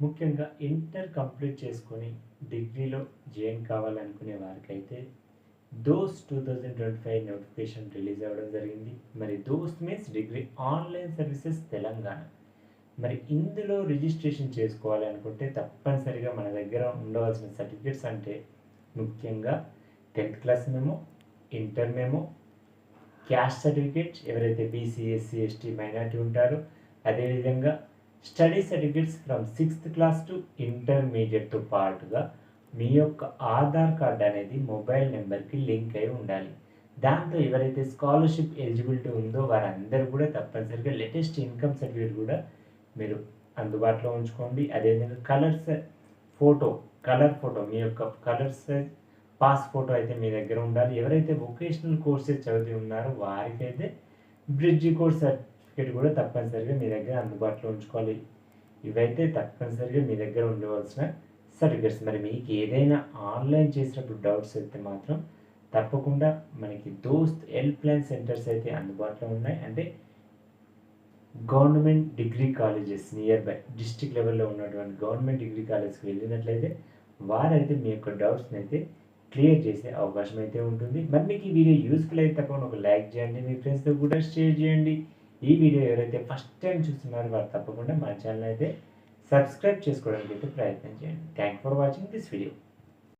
ముఖ్యంగా inter complete చేసుకొని డిగ్రీలో జాయిన్ కావాలనుకునే వారికైతే దోస్త్ 2025 నోటిఫికేషన్ రిలీజ్ అవ్వడం జరిగింది. మరి దోస్త్ means degree online services Telangana. మరి ఇందులో రిజిస్ట్రేషన్ చేసుకోవాలి అనుకుంటే తప్పనిసరిగా మన దగ్గర ఉండవలసిన సర్టిఫికేట్స్ అంటే ముఖ్యంగా 10th class memo, inter memo, caste certificate ఎవరైతే బీసీ, ఎస్సీ, ఎస్టీ, మైనారిటీ ఉంటారో, అదేవిధంగా study certificates from 6th class to ఇంటర్మీడియట్‌తో పాటుగా మీ యొక్క ఆధార్ కార్డ్ అనేది మొబైల్ నెంబర్‌కి లింక్ అయి ఉండాలి. దాంతో ఎవరైతే స్కాలర్‌షిప్ ఎలిజిబిలిటీ ఉందో వారందరూ కూడా తప్పనిసరిగా లేటెస్ట్ ఇన్‌కమ్ సర్టిఫికేట్ కూడా మీరు అందుబాటులో ఉంచుకోండి. అదేవిధంగా కలర్ ఫోటో మీ యొక్క కలర్ సైజ్ పాస్ ఫోటో అయితే మీ దగ్గర ఉండాలి. ఎవరైతే వొకేషనల్ కోర్సెస్ చదివి ఉన్నారో వారికైతే బ్రిడ్జి కోర్స్ సర్టిఫికేట్ కూడా తప్పనిసరిగా మీ దగ్గర అందుబాటులో ఉంచుకోవాలి. ఇవైతే తప్పనిసరిగా మీ దగ్గర ఉండవలసిన సర్టిఫికేట్స్. మరి మీకు ఏదైనా ఆన్‌లైన్ చేసినప్పుడు డౌట్స్ అయితే మాత్రం తప్పకుండా మనకి దోస్త్ హెల్ప్‌లైన్ సెంటర్స్ అయితే అందుబాటులో ఉన్నాయి. అంటే government degree colleges near by district లెవెల్‌లో ఉన్నటువంటి గవర్నమెంట్ డిగ్రీ కాలేజ్‌కి వెళ్ళినట్లయితే వారైతే మీ యొక్క డౌట్స్‌ని అయితే క్లియర్ చేసే అవకాశం అయితే ఉంటుంది. మరి మీకు ఈ వీడియో యూజ్‌ఫుల్ అయితే తప్పకుండా ఒక లైక్ చేయండి. మీ ఫ్రెండ్స్‌తో కూడా షేర్ చేయండి. ఈ వీడియో ఎవరైతే ఫస్ట్ టైం చూస్తున్నారో వారు తప్పకుండా మన ఛానల్ అయితే సబ్స్క్రైబ్ చేసుకోవడానికి అయితే ప్రయత్నం చేయండి. Thank for watching this video.